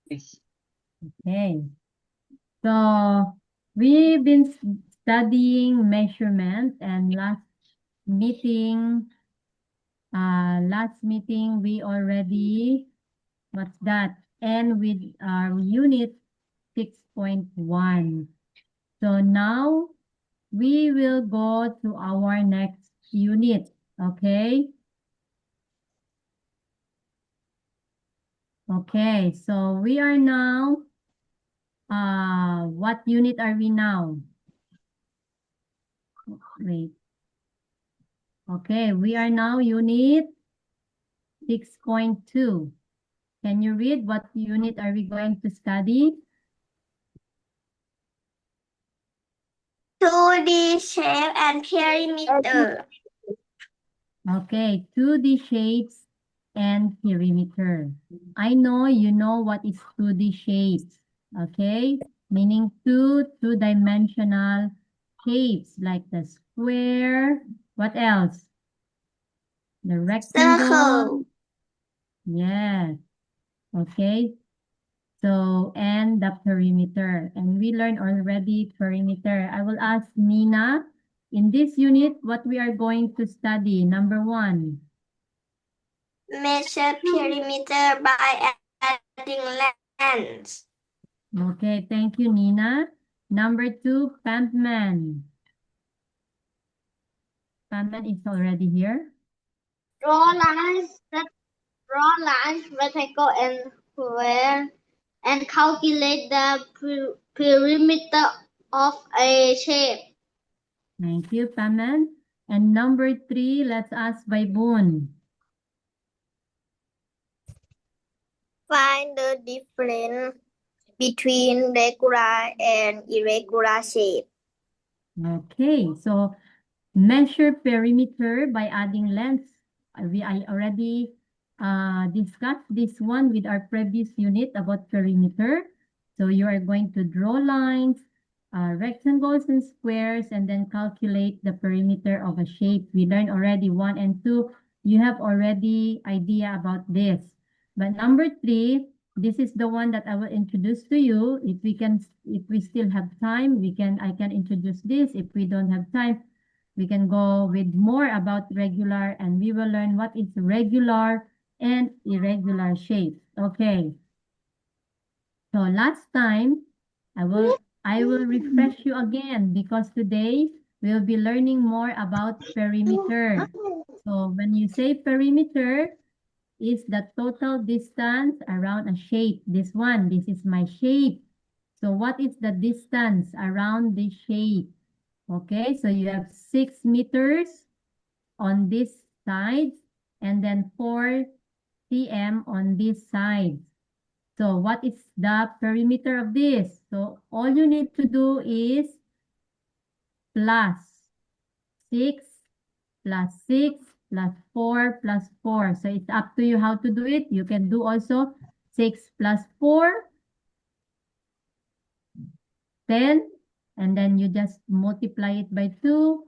Okay. So we've been studying measurement, and meeting, last meeting we already, what's that? And with our unit 6.1. So now we will go to our next unit, okay? Okay, so we are now, what unit are we now? Wait. Okay, we are now unit 6.2. Can you read what unit are we going to study? 2D shape and perimeter. Okay, 2D shapes and perimeter. I know you know what is 2D shapes, okay? Meaning two-dimensional shapes like the square. What else? The rectangle. Circle. Yes. Okay. So, and the perimeter. And we learned already perimeter. I will ask Nina, in this unit, what we are going to study. Number 1. Measure perimeter by adding lengths. Okay, thank you, Nina. Number 2, Pampman. Pampman is already here. Draw lines, rectangle, and square, and calculate the perimeter of a shape. Thank you, Pampman. And number 3, let's ask Baibun. Find the difference between regular and irregular shape. Okay, so measure perimeter by adding lengths. I already discussed this one with our previous unit about perimeter. So you are going to draw lines, rectangles and squares, and then calculate the perimeter of a shape. We learned already 1 and 2. You have already idea about this. But number 3, this is the one that I will introduce to you. If we still have time, I can introduce this. If we don't have time, we can go with more about regular, and we will learn what is regular and irregular shapes. Okay. So last time, I will refresh you again because today we'll be learning more about perimeter. So when you say perimeter, is the total distance around a shape. This is my shape. So what is the distance around the shape? Okay, so you have 6 meters on this side and then 4 cm on this side. So what is the perimeter of this? So all you need to do is plus 6 plus 6 plus 4 plus 4. So it's up to you how to do it. You can do also 6 plus 4, 10, and then you just multiply it by 2,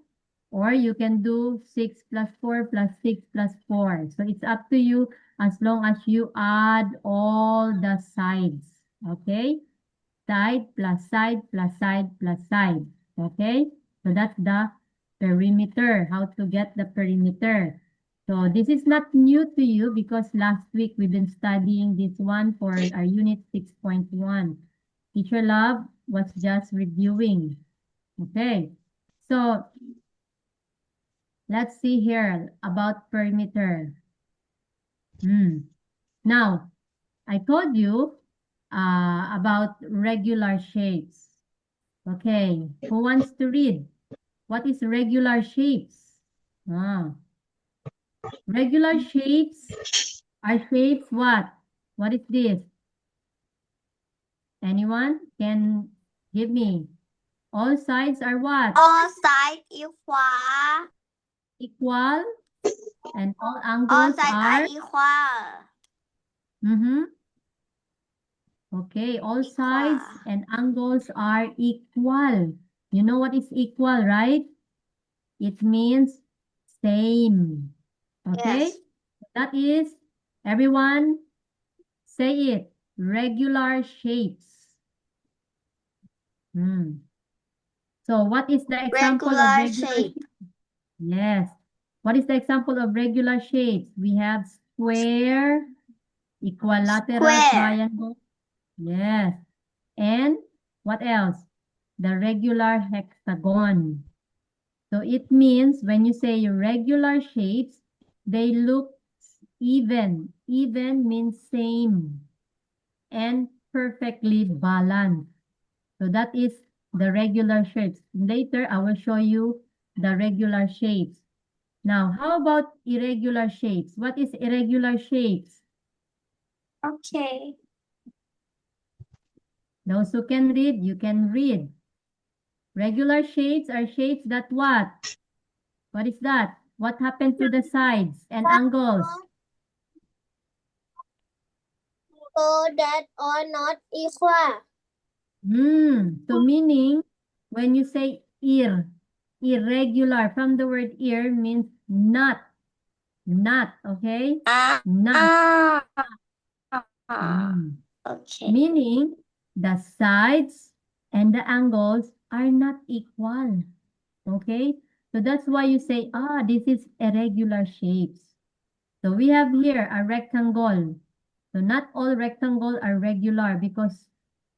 or you can do 6 plus 4 plus 6 plus 4. So it's up to you as long as you add all the sides. Okay? Side plus side plus side plus side. Okay? So that's the perimeter, how to get the perimeter. So this is not new to you because last week we've been studying this one for our unit 6.1. Teacher Love was just reviewing. Okay, so let's see here about perimeter. Now, I told you about regular shapes. Okay, who wants to read? What is regular shapes? Regular shapes are shapes what? What is this? Anyone can give me? All sides are what? All sides equal. Equal. And all All angles sides are? are equal. Okay, all sides and angles are equal. You know what is equal, right? It means same. Okay? Yes. That is, everyone, Say it. Regular shapes. So what is the example of Regular regular shape. shapes? Yes. What is the example of regular shapes? We have square, equilateral, Square. triangle. Yes. And what else? The regular hexagon. So it means when you say regular shapes, they look even. Even means same and perfectly balanced. So that is the regular shapes. Later, I will show you the regular shapes. Now, how about irregular shapes? What is irregular shapes? Okay. Those who can read, you can read. Regular shapes are shapes that what? What is that? What happened to the sides and angles? So that are not equal. So meaning, when you say irregular, from the word ir means not, okay? Not. Mm. Okay. Meaning, the sides and the angles are not equal, okay? So that's why you say, this is irregular shapes. So we have here a rectangle. So not all rectangles are regular because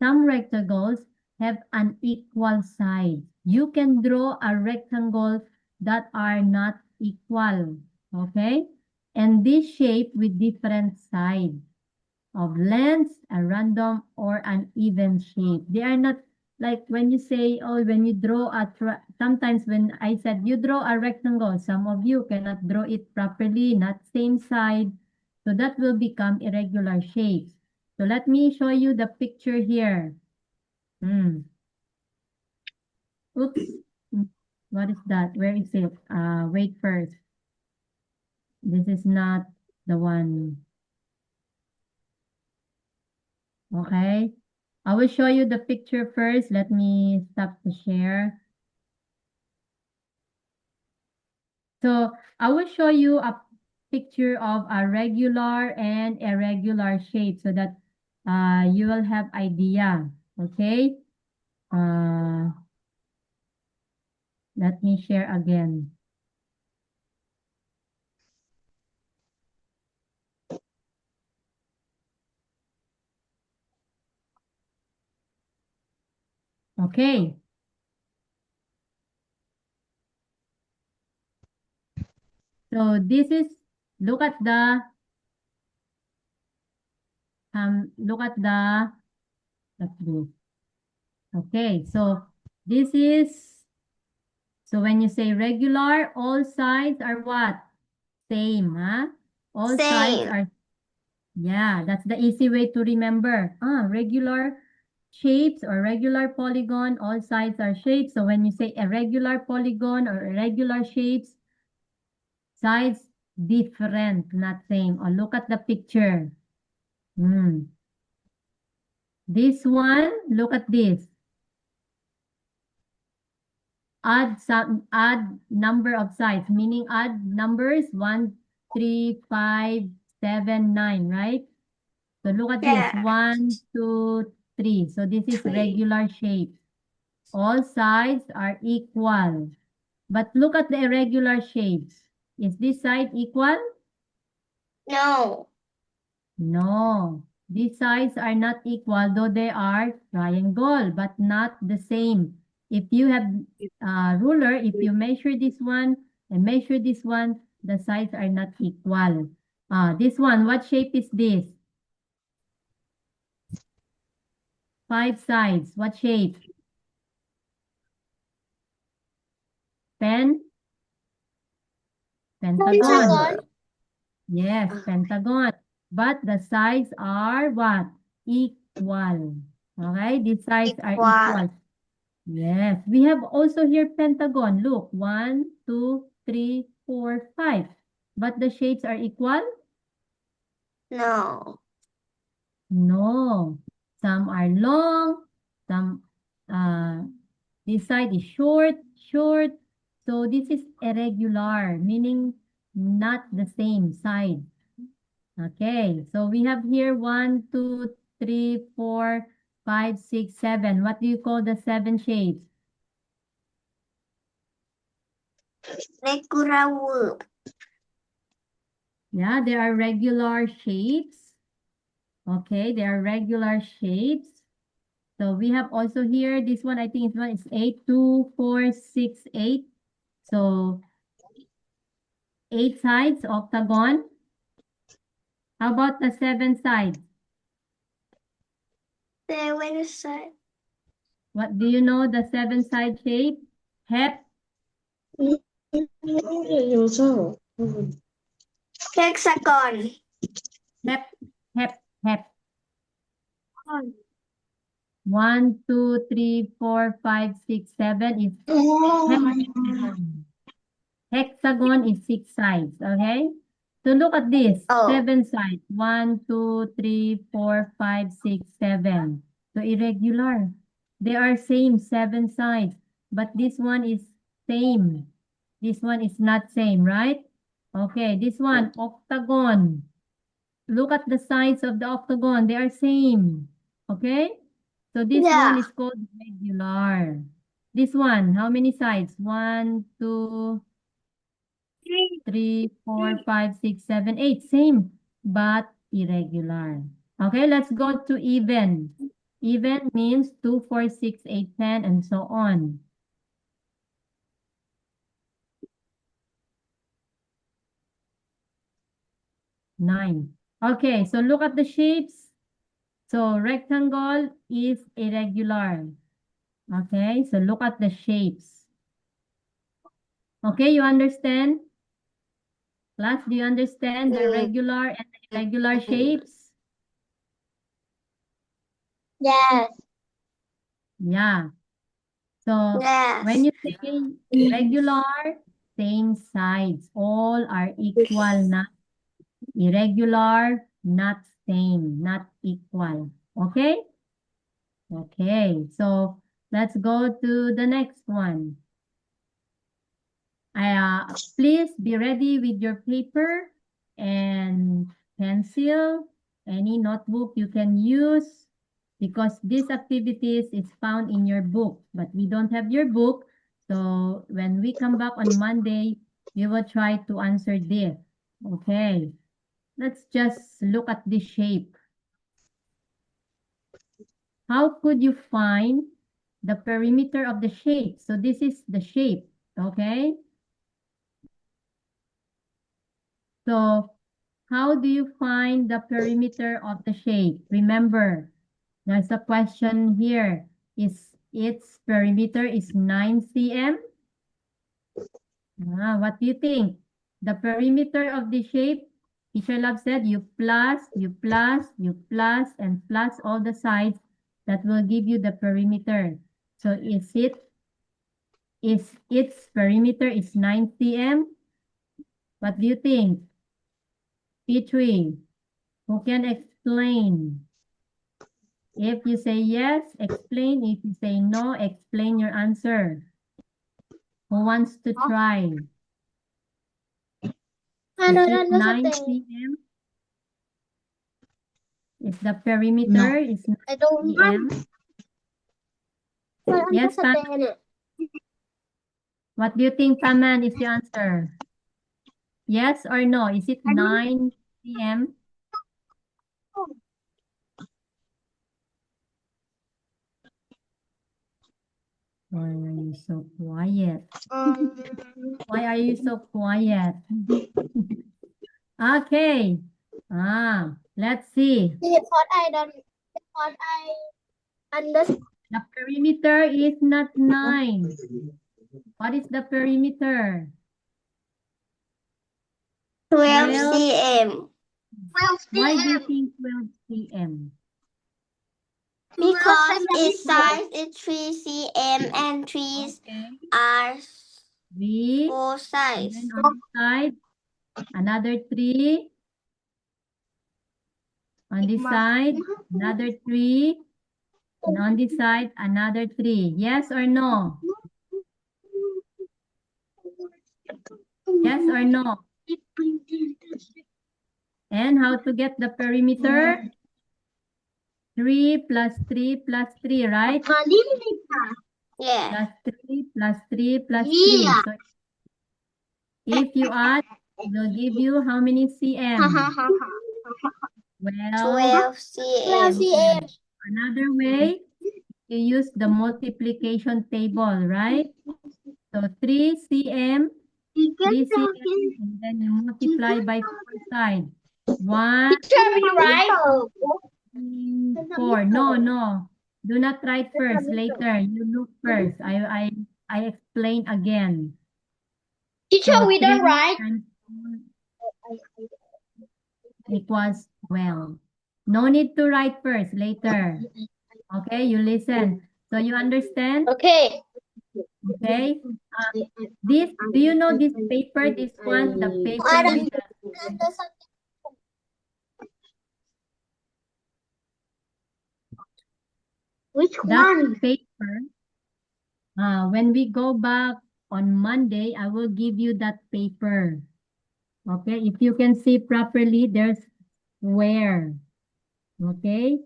some rectangles have an equal side. You can draw a rectangle that are not equal, okay? And this shape with different sides of lengths, a random or an even shape. They are not like when you say, when you draw sometimes when I said you draw a rectangle, some of you cannot draw it properly, not same side. So that will become irregular shapes. So let me show you the picture here. Oops. What is that? Where is it? Wait first. This is not the one. Okay. I will show you the picture first. Let me stop the share. So I will show you a picture of a regular and irregular shape so that you will have idea. Okay. Let me share again. Okay. So this is, look at the, let's do. Okay, so this is, so when you say regular, all sides are what? Same, huh? All sides Same. are, yeah, that's the easy way to remember. Regular shapes or regular polygon, all sides are shapes. So when you say irregular polygon or irregular shapes, sides different, not same. Or look at the picture. This one, look at this. Add number of sides, meaning add numbers 1, 3, 5, 7, 9, right? So look at this. Yeah. 1, 2, 3. So this is regular shape. All sides are equal. But look at the irregular shapes. Is this side equal? No. No. These sides are not equal, though they are triangle, but not the same. If you have a ruler, if you measure this one and measure this one, the sides are not equal. This one, what shape is this? 5 sides. What shape? Pentagon. Pentagon. Yes, pentagon. But the sides are what? Equal. Okay, these sides are Equal. equal. Yes, we have also here pentagon. Look, 1, 2, 3, 4, 5. But the shapes are equal? No. No. Some are long, some this side is short. So this is irregular, meaning not the same side. Okay, so we have here 1, 2, 3, 4, 5, 6, 7. What do you call the 7 shapes? Regular verb. Yeah, there are regular shapes. Okay, there are regular shapes. So we have also here, this one, I think it's 8, 2, 4, 6, 8. So 8 sides, octagon. How about the 7 sides? 7 side. What do you know the 7 side shape? Hep, Hexagon. hep, hep, hep. 1, 2, 3, 4, 5, 6, 7 is hexagon. Hexagon is 6 sides, okay? So look at this, Oh. 7 sides. 1, 2, 3, 4, 5, 6, 7. So irregular. They are same 7 sides, but this one is same. This one is not same, right? Okay, this one, octagon. Look at the sides of the octagon. They are same. Okay? So this one Yeah. is called regular. This one, how many sides? 1, 2, 3, 4, 5, 6, 7, 8. Same, but irregular. Okay, let's go to even. Even means 2, 4, 6, 8, 10, and so on. Nine. Okay, so look at the shapes. So rectangle is irregular. Okay, so look at the shapes. Okay, you understand? Class, do you understand the regular and the irregular shapes? Yes. Yeah. So when Yes. you say regular, same sides, all are equal, not irregular, not same, not equal. Okay? Okay, so let's go to the next one. Please be ready with your paper and pencil, any notebook you can use, because these activities is found in your book, but we don't have your book. So when we come back on Monday, we will try to answer this. Okay, let's just look at this shape. How could you find the perimeter of the shape? So this is the shape, okay? So how do you find the perimeter of the shape? Remember, there's a question here. Is its perimeter is 9 cm? What do you think? The perimeter of the shape, Teacher Love said, you plus, and plus all the sides. That will give you the perimeter. So is its perimeter is 9 cm? What do you think? P3, who can explain? If you say yes, explain. If you say no, explain your answer. Who wants to try? I Is don't it 9 understand. cm? Is the perimeter is 9 I don't cm? Yes, Pam. understand it. What do you think, Paman, is the answer? Yes or no? Is it 9 cm? Why are you so quiet? Why are you so quiet? Okay. Let's see. Because I don't. Because I understand. The perimeter is not 9. What is the perimeter? 12 12. cm. 12 Why do you cm. think 12 cm? Because its size is 3 cm and trees Okay. are 3. 4 And size. then on this side, another 3. On this side, another 3. And on this side, another 3. Yes or no? Yes or no? And how to get the perimeter? 3 plus 3 plus 3, right? Yeah. Plus 3 plus 3 plus 3. So if you add, it will give you how many cm? 12 12 cm. Another way, you use the multiplication table, right? So 3 cm, 3 cm, and then you multiply by 4 sides. 1, Right? 4. No. Do not write first. Later, you look first. I explain again. Teacher, So we 3 don't write. times 4 equals 12. No need to write first. Later. Okay, you listen. So you understand? Okay. Okay. This, do you know this paper? This one, the paper with the Which that one? paper. When we go back on Monday, I will give you that paper. Okay, if you can see properly, there's where. Okay,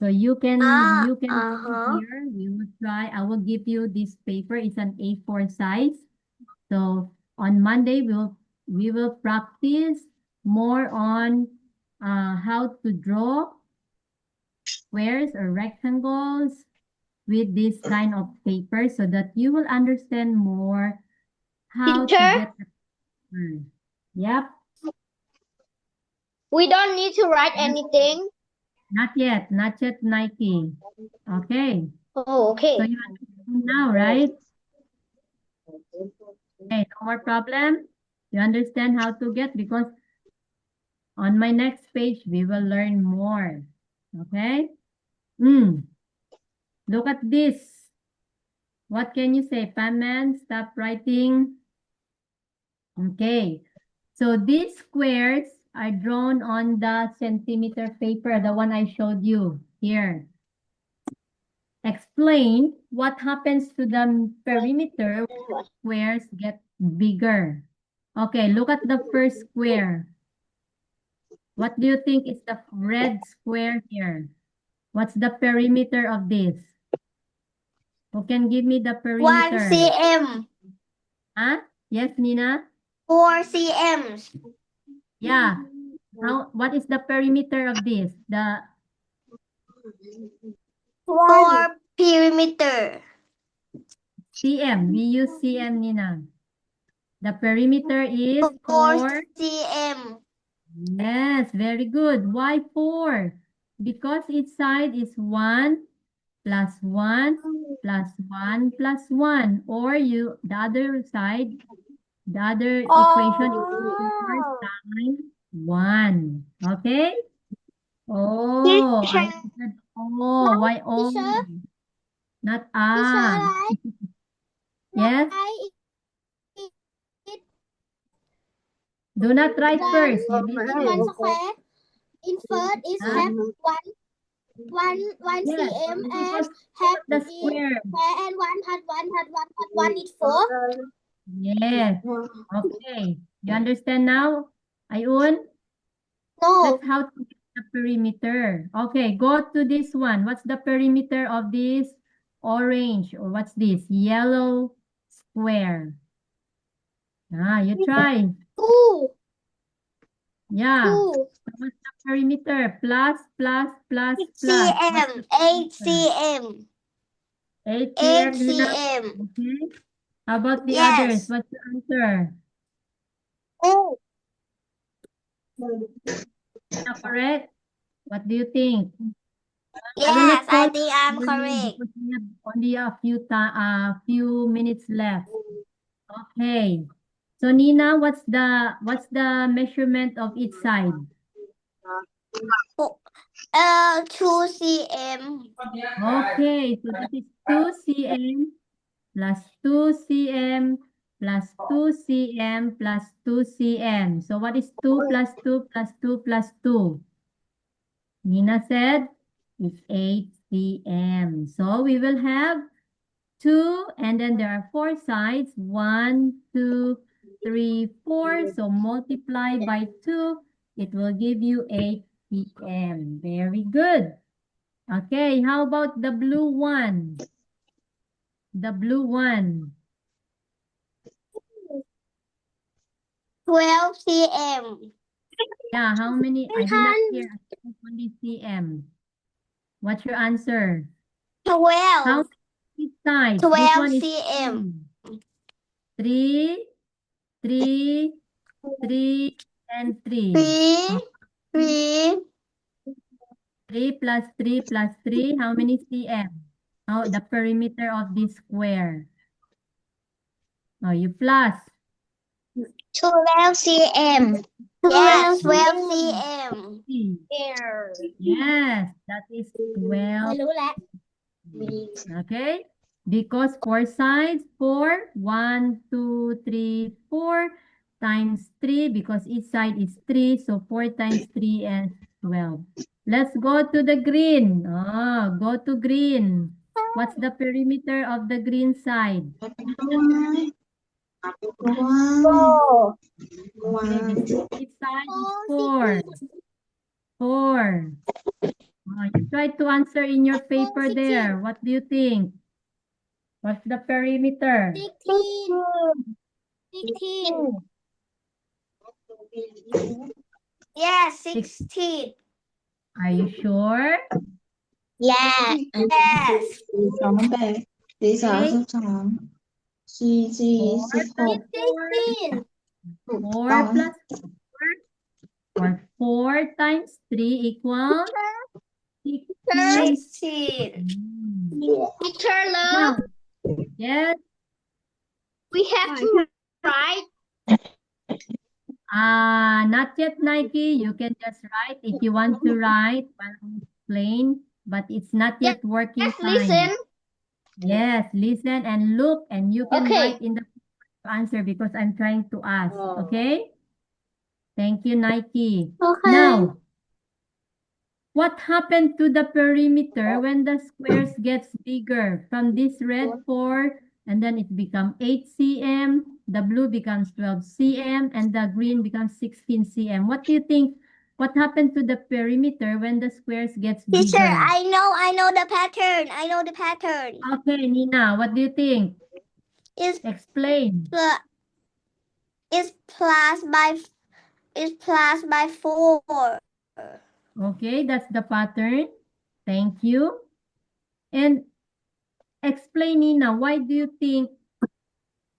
so you can see here. We will try. I will give you this paper. It's an A4 size. So on Monday, we will practice more on how to draw squares or rectangles with this kind of paper so that you will understand more how to Teacher, get the paper. Yep, we don't need to write anything. not yet, Nike. Okay, Oh, so okay. you understand now, right? Okay, no more problem. You understand how to get because on my next page, we will learn more. Okay? Look at this. What can you say, Panman? Stop writing. Okay. So these squares are drawn on the centimeter paper, the one I showed you here. Explain what happens to the perimeter when squares get bigger. Okay, look at the first square. What do you think is the red square here? What's the perimeter of this? Who can give me the 1 perimeter? cm. Huh? Yes, Nina? 4 cm. Yeah. What is the perimeter of this? The 4 perimeter. cm. We use cm, Nina. The perimeter is 4 4. cm. Yes, very good. Why 4? Because each side is 1 plus 1 plus 1 plus 1. Or the other side, the other equation is 4 times 1. Okay? Oh, I said oh. Why oh? Not Yes? Do not write first. You listen. Square in first is Huh? have one Yes, cm and because have the in square. square and one is 4. Yes. Okay. You understand now, Ayun? No. That's how to get the perimeter. Okay, go to this one. What's the perimeter of this orange or what's this? Yellow square. You try. 2. Yeah. 2 So what's the perimeter? Plus. What's cm. the 8 perimeter? cm. 8 8 cm, Nina. cm. Okay. How about the Yes. others? What's the answer? Oh. Not correct? What do you think? I will Yes, not call I think I'm your name correct. because we have only a few minutes left. Okay. So Nina, what's the measurement of each side? 2 cm. Okay, so this is 2 cm plus 2 cm plus 2 cm plus 2 cm. So what is 2 plus 2 plus 2 plus 2? Nina said it's 8 cm. So we will have 2 and then there are 4 sides. 1, 2, 3, 4. So multiply by 2. it will give you 8 p.m. Very good. Okay, how about the blue one? The blue one. 12 p.m. Yeah, how many? I did not hear. I think only CM. What's your answer? 12. How many sides? 12 This one is cm. 3, 3, 3, and 3. 3, 3, 3 plus 3 plus 3. How many cm? Oh, the perimeter of this square. Oh, you plus. 12 cm. Yes, 12 cm. Yes, that is 12. รู้แล้ว Okay? Because 4 sides, 4, 1, 2, 3, 4 times 3 because each side is 3. So 4 times 3 is 12. Let's go to the green. Oh, go to green. What's the perimeter of the green side? 4. Okay, each side is 4. 4. Oh, you try to answer in your paper there. What do you think? What's the perimeter? 16. 16. Yes, 16. Are you sure? Yes. Yes. 4 16. 4 plus 4. Or 4 times 3 equals 16. 16. Mm. Teacher Now, love, yes. we have to write. Not yet, Nike. You can just write if you want to write while I explain, but it's not yet working Just fine. listen. Yes, listen and look, and you can Okay. write in the answer because I'm trying to ask. Okay? Thank you, Nike. Okay. Now, what happened to the perimeter when the squares gets bigger? From this red 4, and then it becomes 8 cm, the blue becomes 12 cm, and the green becomes 16 cm. What do you think? What happened to the perimeter when the squares gets Teacher, bigger? I know the pattern. I know the pattern. Okay, Nina, what do you think? It's Explain. it's plus by 4. Okay, that's the pattern. Thank you. And explain, Nina, why do you think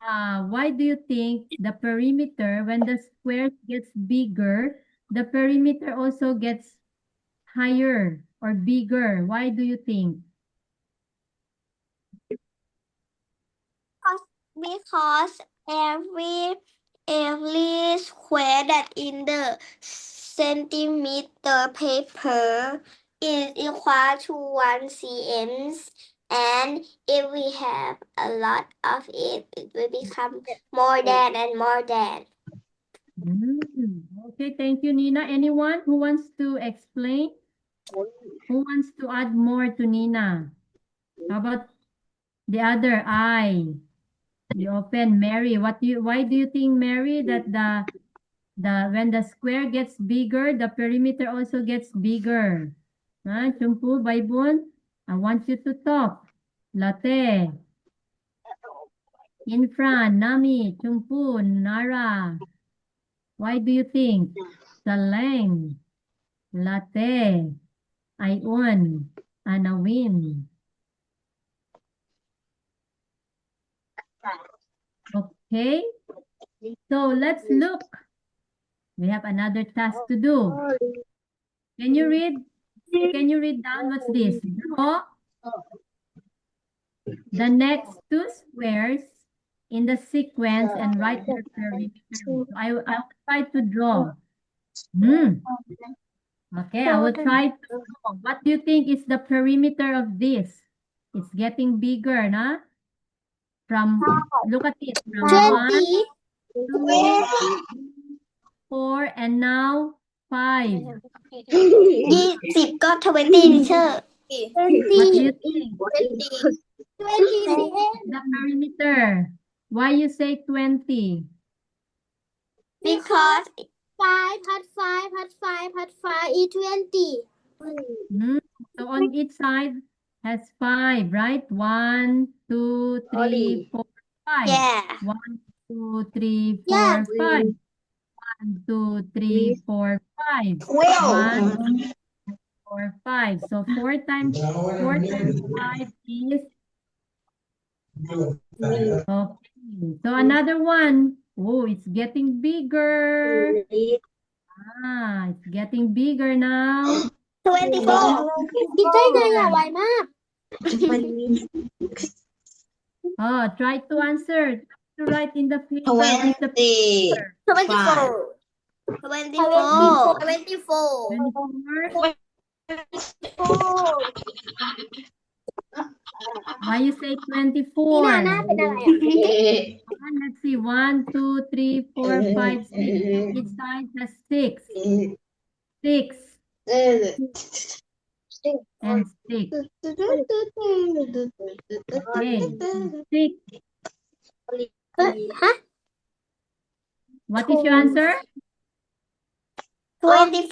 the perimeter, when the square gets bigger, the perimeter also gets higher or bigger? Why do you think? Because every square that in the centimeter paper is equal to 1 cm, and if we have a lot of it, it will become more than and more than. Okay, thank you, Nina. Anyone who wants to explain? Who wants to add more to Nina? How about the other eye? You open Mary. Why do you think, Mary, that when the square gets bigger, the perimeter also gets bigger? Chumpu, Baibun, I want you to talk. Latte. In front, Nami, Chumpu, Nara. Why do you think? Saleng, Latte, Ayun, Anawin. Okay, so let's look. We have another task to do. Can you read? Can you read down what's this? Draw the next 2 squares in the sequence and write their perimeter. So I'll try to draw. Okay, I will try to draw. What do you think is the perimeter of this? It's getting bigger, nah? Look at it. From 1, 2, 4, and now 5. 20 ก็ 20 teacher. What do you think? 20 cm. The perimeter. Why you say 20? Because 5 is 20. So on each side has 5, right? 1, 2, 3, 4, 5. Yeah. 1, 2, 3, Yeah. 4, 5. 1, 2, 3, 4, 5. 12. 1, 4, 5. So 4 times 5 is okay. So another one. Oh, it's getting bigger. It's getting bigger now. 24. คิดได้ไงอ่ะไวมาก Try to answer. Try to write in the paper. What's the 24. 24. 24. 24? Why you say 24? หน้าเป็นอะไรอ่ะ Let's see. 1, 2, 3, 4, 5, 6. Each side has 6. 6 and 6. Okay. 6. ฮะ What is your answer? 24.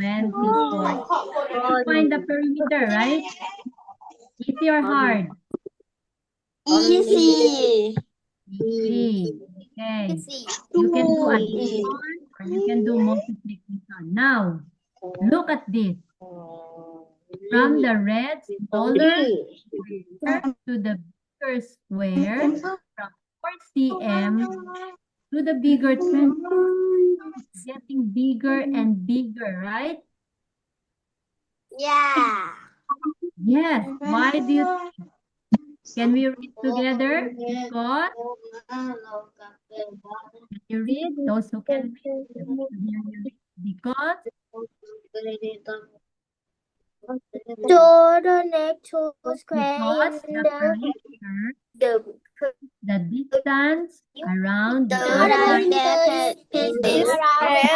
24. Find the perimeter, right? Easy or hard? Easy. Easy. Okay. You can do addition or you can do multiplication. Now, look at this. From the red smaller square to the bigger square, from 4 cm to the bigger 20, it's getting bigger and bigger, right? Yeah. Yes. Why do you think? Can we read together? Because can you read? Those who can read, I want to hear you read. Because Draw the next two square because in the perimeter, the the distance around the Around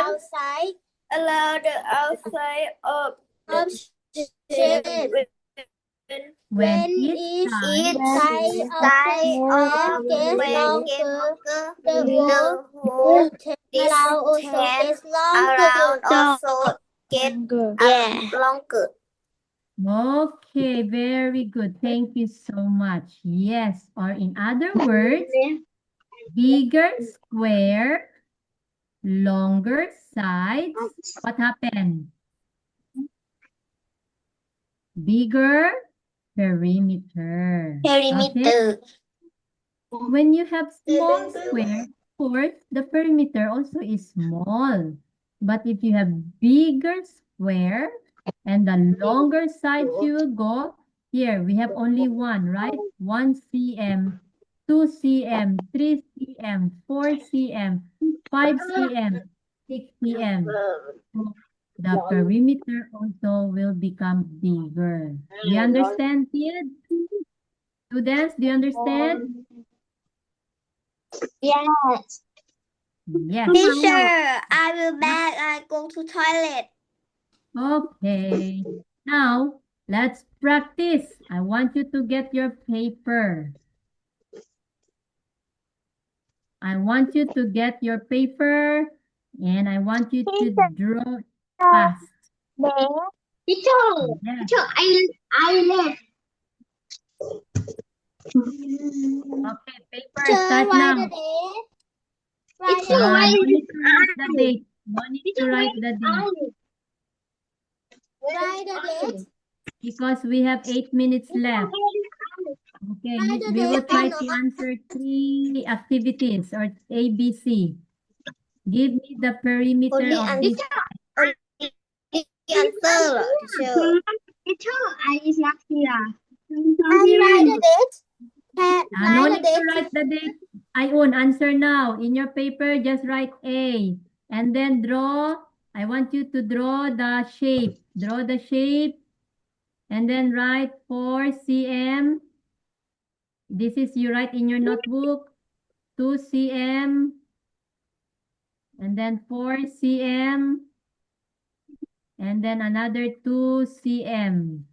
outside the outside of shape when each side side of the whole gets longer. longer. Okay, very good. Thank you so much. Yes, or in other words, bigger square, longer sides. What happened? Bigger perimeter. Okay? Perimeter. When you have small square, of course, the perimeter also is small. But if you have bigger square and the longer side you will go, here we have only one, right? 1 cm, 2 cm, 3 cm, 4 cm, 5 cm, 6 cm. So the perimeter also will become bigger. Do you understand, kids? Students, do you understand? Yes. Yes. Teacher, I will back. I go to toilet. Okay. Now, let's practice. I want you to get your paper. I want you to get your paper and I want you to draw fast. Teacher, Yes. I left. Okay, paper, start now. No need to write the date. No need to write the date. Because we have 8 minutes left. Okay, we will try to answer 3 activities or ABC. Give me the perimeter of this. Answer, teacher. Teacher, I is not here. No need to write the date. Ayun, answer now. In your paper, just write A. And then draw. I want you to draw the shape. Draw the shape. And then write 4 cm. This is you write in your notebook. 2 cm. And then 4 cm. And then another 2 cm.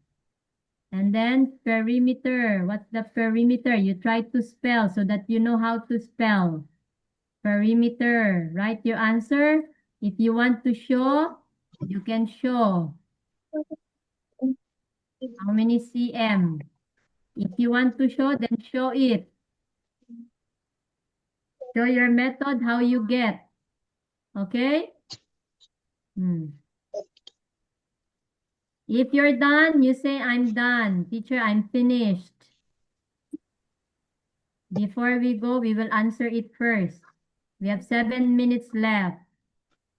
And then perimeter. What's the perimeter? You try to spell so that you know how to spell. Perimeter. Write your answer. If you want to show, you can show. How many cm? If you want to show, then show it. Show your method, how you get. Okay? If you're done, you say, I'm done. Teacher, I'm finished. Before we go, we will answer it first. We have 7 minutes left.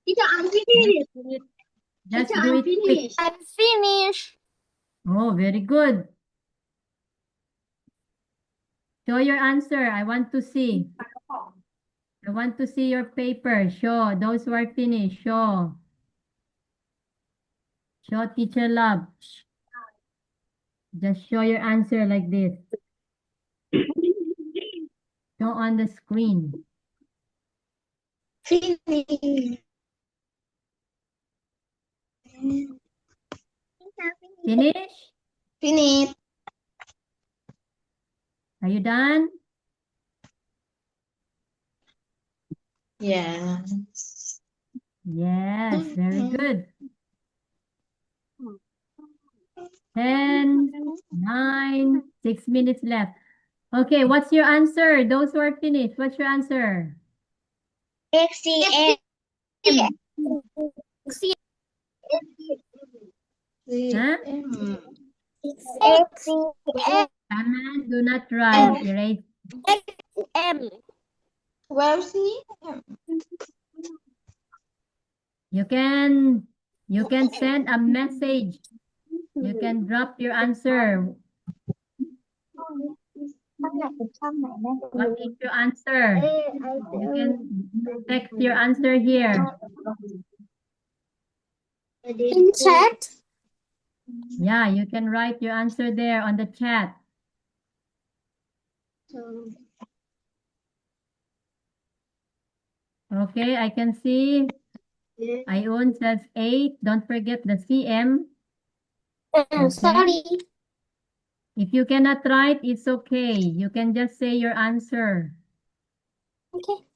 Teacher, I'm finished. Just Teacher, do I'm it quick. finished. I'm finished. Oh, very good. Show your answer. I want to see. I want to see your paper. Show. Those who are finished, show. Show Teacher Love. Just show your answer like this. Show on the screen. Finished. Finish? Finished. Are you done? Yes. Yes, very good. 10, 9, 6 minutes left. Okay, what's your answer? Those who are finished, what's your answer? XCM. Huh? XCM. Tama, do not write. Erase. Well, see. You can send a message. You can drop your answer. What is your answer? You can text your answer here. In chat. Yeah, you can write your answer there on the chat. Okay, I can see Ayun says 8. Don't forget the cm. Sorry. If you cannot write, it's okay. You can just say your answer. Okay.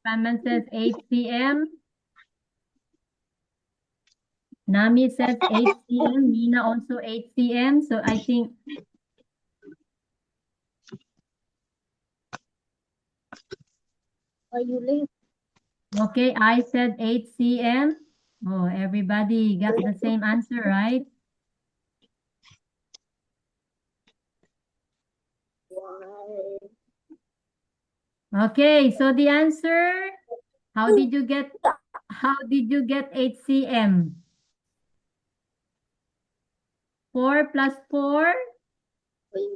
Paman says 8 cm. Nami says 8 cm. Nina also 8 cm. So I think okay, I said 8 cm. Oh, everybody got the same answer, right? Okay, so the answer, how did you get 8 cm? 4 plus 4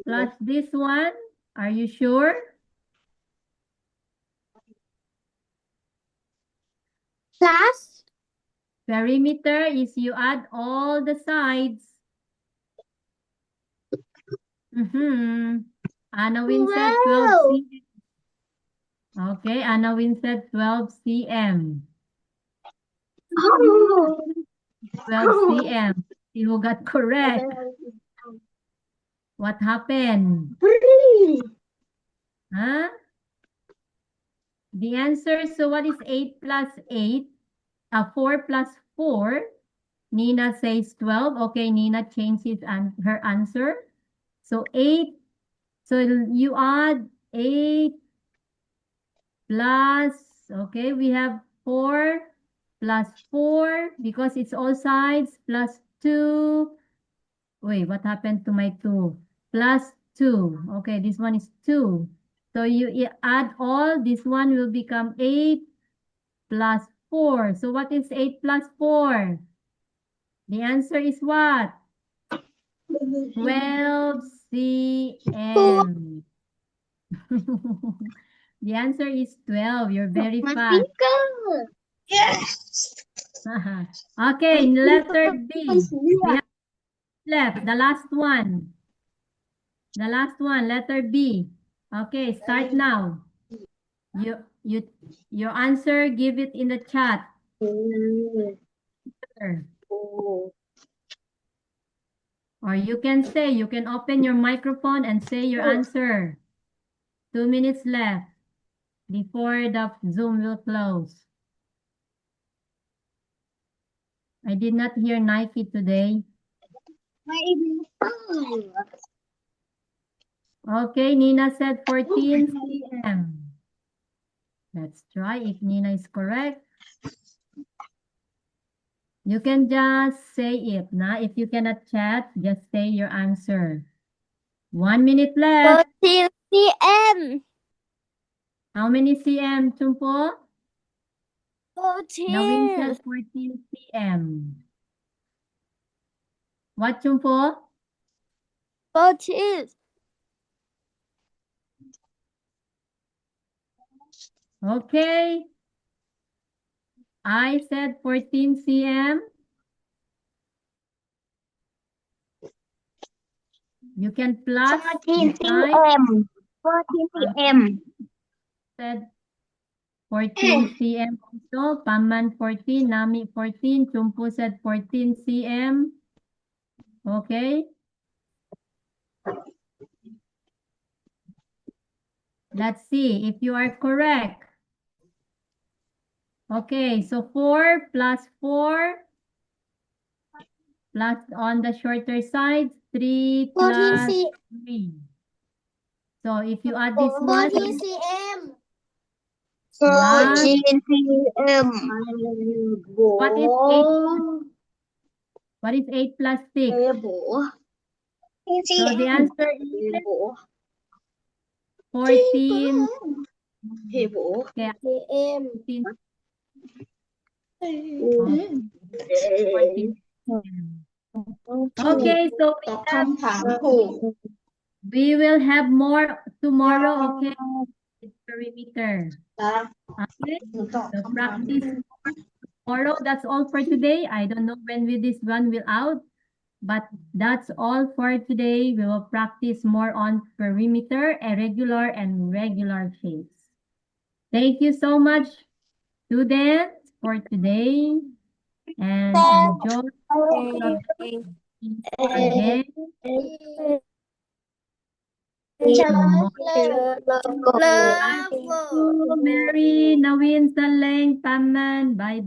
plus this one. Are you sure? Plus. Perimeter is you add all the sides. Anawin said 12 cm. Okay, Anawin said 12 cm. 12 cm. You got correct. What happened? Huh? The answer, so what is 8 plus 8? 4 plus 4. Nina says 12. Okay, Nina changes her answer. So 8. So you add 8 plus, okay, we have 4 plus 4 because it's all sides plus 2. Wait, what happened to my 2? Plus 2. Okay, this one is 2. So you add all, this one will become 8 plus 4. So what is 8 plus 4? The answer is what? 12 cm. The answer is 12. You're very fast. Yes. Okay, letter B. We have left, the last one. The last one, letter B. Okay, start now. Your answer, give it in the chat. Or you can open your microphone and say your answer. 2 minutes left before the Zoom will close. I did not hear Nike today. Okay, Nina said 14 cm. Let's try if Nina is correct. You can just say it. If you cannot chat, just say your answer. 1 minute left. 14 cm. How many cm, Chumpo? 14. Nawin said 14 cm. What, Chumpo? 14. Okay. I said 14 cm. You can plus 14 beside. cm. 14 cm. Said 14 cm also. Paman 14, Nami 14, Chumpo said 14 cm. Okay. Let's see if you are correct. Okay, so 4 plus 4 plus on the shorter side, 3 14 plus cm. 3. So if you add this one, 14 cm. 14 cm. what is 8? What is 8 plus 6? So the answer is 14. Okay, 14. 14. Okay, so ตอบคำถามถูก we will have more tomorrow, okay? It's perimeter. จ้ะ Okay, หนูตอบ the คำถามถู practice ก tomorrow. That's all for today. I don't know when this one will out, but that's all for today. We will practice more on perimeter, irregular, and regular shapes. Thank you so much, students, for today, and enjoy all of again tomorrow. Mary, Nawin, Saleng, Taman, bye.